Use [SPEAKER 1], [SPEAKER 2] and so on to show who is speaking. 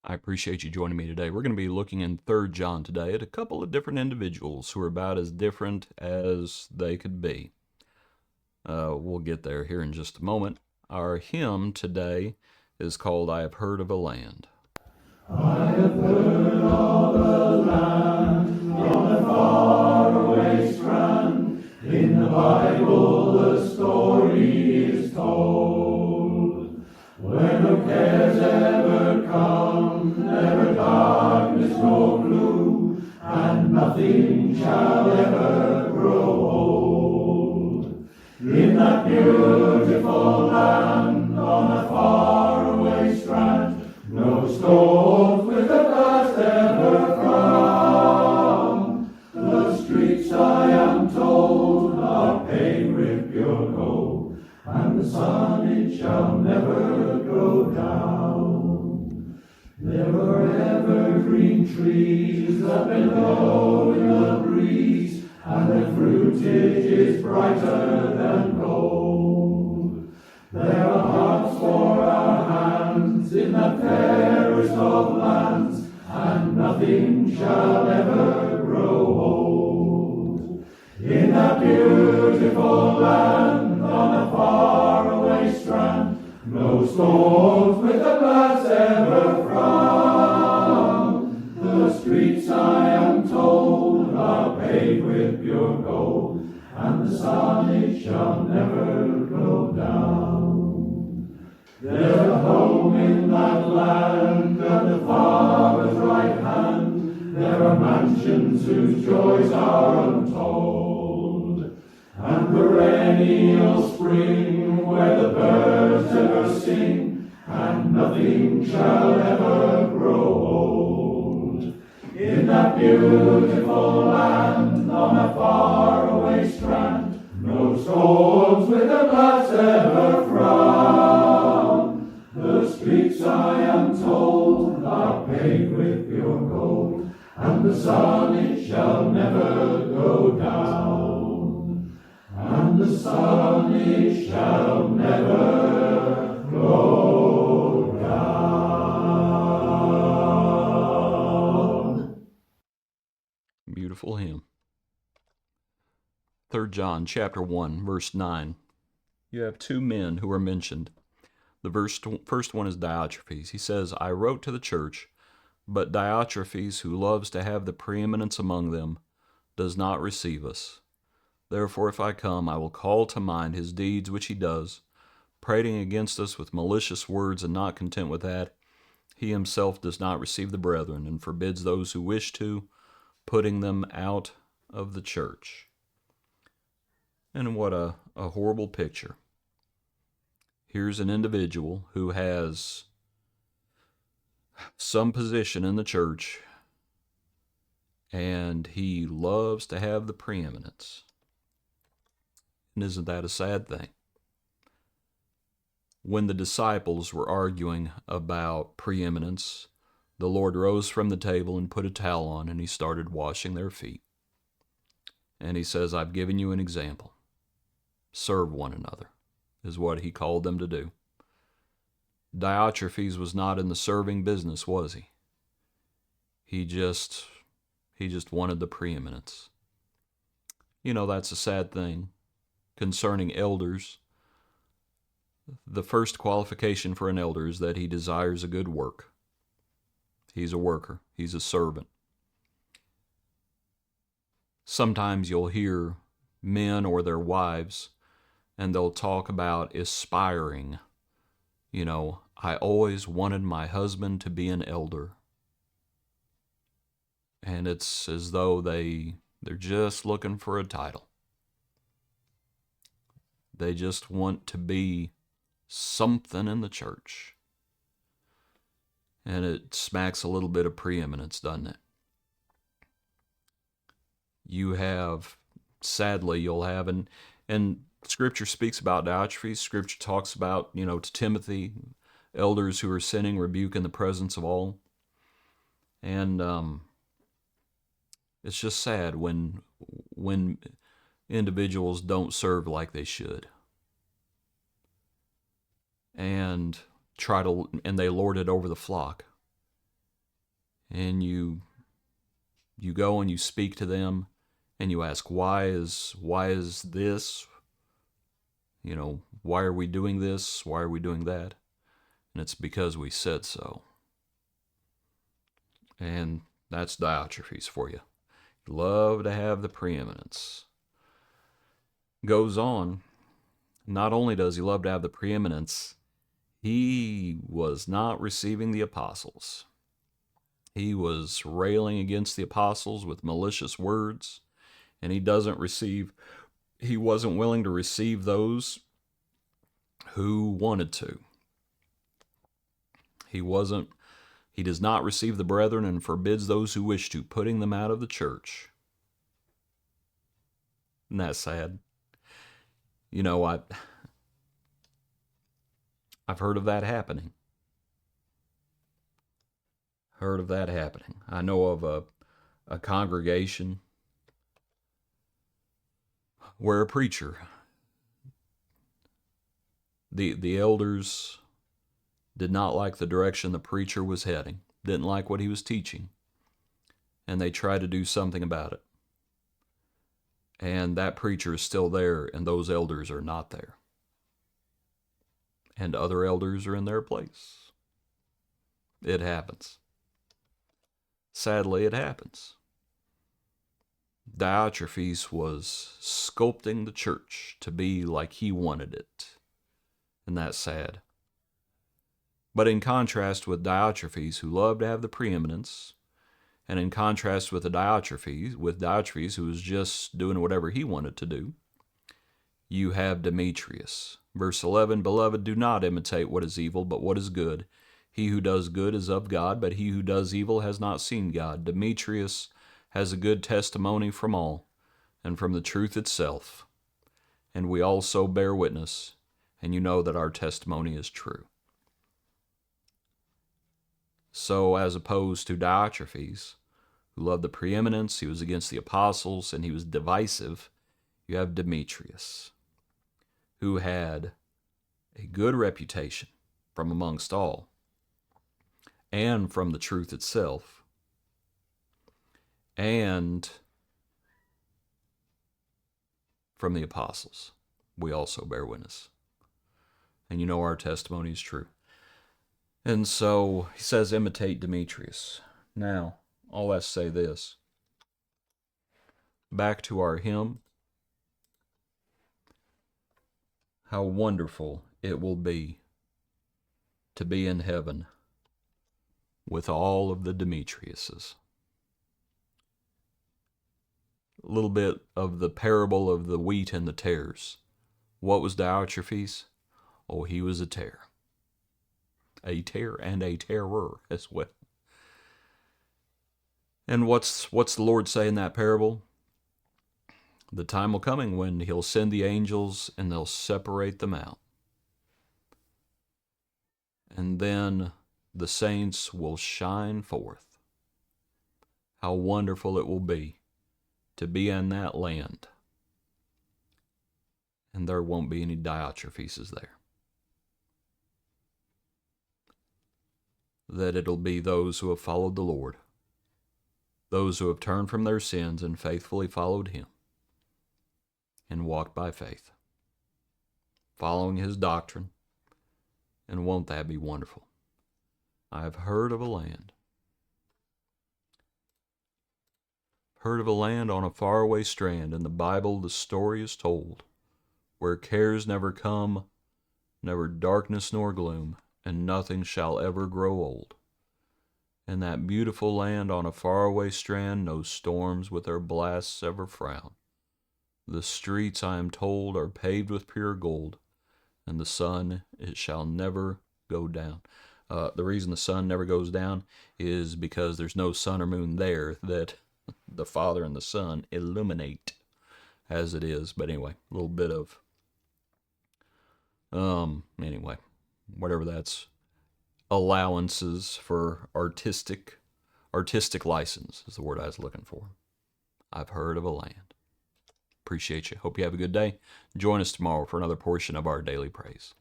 [SPEAKER 1] I appreciate you joining me today. We're going to be looking in 3rd John today at a couple of different individuals who are about as different as they could be. We'll get there here in just a moment. Our hymn today is called I Have Heard of a Land.
[SPEAKER 2] I have heard of a land on a faraway strand. In the Bible the story is told, where no cares ever come, never darkness nor gloom, and nothing shall ever grow old. In that beautiful land on a faraway strand, no storms with the past ever frown. The streets, I am told, are paved with pure gold, and the sun it shall never go down. There are evergreen trees that blow in the breeze, and their fruitage is brighter than gold. There are hearts for our hands in the fairest of lands, and nothing shall ever grow old. In that beautiful land on a faraway strand, no storms with the blast ever frown. The streets, I am told, are paved with pure gold, and the sun it shall never go down. There's a home in that land at the Father's right hand. There are mansions whose joys are untold, and perennial spring where the birds ever sing, and nothing shall ever grow old. In that beautiful land on a faraway strand, no storms with the blast ever frown. The streets, I am told, are paved with pure gold, and the sun it shall never go down. And the sun it shall never go down.
[SPEAKER 1] Beautiful hymn. 3rd John chapter 1, verse 9. You have two men who are mentioned. The first one is Diotrephes. He says, I wrote to the church, but Diotrephes, who loves to have the preeminence among them, does not receive us. Therefore, if I come, I will call to mind his deeds which he does, prating against us with malicious words, and not content with that, he himself does not receive the brethren, and forbids those who wish to, putting them out of the church. And what a horrible picture. Here's an individual who has some position in the church, and he loves to have the preeminence. And isn't that a sad thing? When the disciples were arguing about preeminence, the Lord rose from the table and put a towel on, and he started washing their feet. And he says, I've given you an example. Serve one another, is what he called them to do. Diotrephes was not in the serving business, was he? He just wanted the preeminence. You know, that's a sad thing. Concerning elders, the first qualification for an elder is that he desires a good work. He's a worker. He's a servant. Sometimes you'll hear men or their wives, and they'll talk about aspiring. You know, I always wanted my husband to be an elder. And it's as though they're just looking for a title. They just want to be something in the church. And it smacks a little bit of preeminence, doesn't it? Sadly, you'll have, and Scripture speaks about Diotrephes. Scripture talks about, to Timothy, elders who are sinning, rebuke in the presence of all. And it's just sad when individuals don't serve like they should. And they lord it over the flock. and you go and you speak to them, and you ask, why is this? Why are we doing this? Why are we doing that? And it's because we said so. And that's Diotrephes for you. Love to have the preeminence. Goes on, not only does he love to have the preeminence, he was not receiving the apostles. He was railing against the apostles with malicious words, and he wasn't willing to receive those who wanted to. He does not receive the brethren and forbids those who wish to, putting them out of the church. Isn't that sad? I've heard of that happening. I know of a congregation where a preacher, the elders did not like the direction the preacher was heading, didn't like what he was teaching, and they tried to do something about it. And that preacher is still there, and those elders are not there. And other elders are in their place. It happens. Sadly, it happens. Diotrephes was sculpting the church to be like he wanted it. And that's sad. But in contrast with Diotrephes, who loved to have the preeminence, and in contrast with Diotrephes, who was just doing whatever he wanted to do, you have Demetrius. Verse 11, Beloved, do not imitate what is evil, but what is good. He who does good is of God, but he who does evil has not seen God. Demetrius has a good testimony from all, and from the truth itself. And we also bear witness, and you know that our testimony is true. So, as opposed to Diotrephes, who loved the preeminence, he was against the apostles, and he was divisive, you have Demetrius, who had a good reputation from amongst all, and from the truth itself, and from the apostles. We also bear witness. And you know our testimony is true. And so he says, imitate Demetrius. Now, I'll have to say this. Back to our hymn. How wonderful it will be to be in heaven with all of the Demetriuses. A little bit of the parable of the wheat and the tares. What was Diotrephes? Oh, he was a tare. A tare and a terror as well. And what's the Lord say in that parable? The time will come when he'll send the angels and they'll separate them out. And then the saints will shine forth. How wonderful it will be to be in that land. And there won't be any Diotrepheses there. That it'll be those who have followed the Lord, those who have turned from their sins and faithfully followed him and walked by faith, following his doctrine. And won't that be wonderful? I have heard of a land on a faraway strand. In the Bible, the story is told, where cares never come, never darkness nor gloom, and nothing shall ever grow old. In that beautiful land on a faraway strand, no storms with their blasts ever frown. The streets, I am told, are paved with pure gold, and the sun, it shall never go down. The reason the sun never goes down is because there's no sun or moon there that the Father and the Son illuminate as it is. But anyway, a little bit of, whatever that's, allowances for artistic license is the word I was looking for. I've heard of a land. Appreciate you. Hope you have a good day. Join us tomorrow for another portion of our daily praise.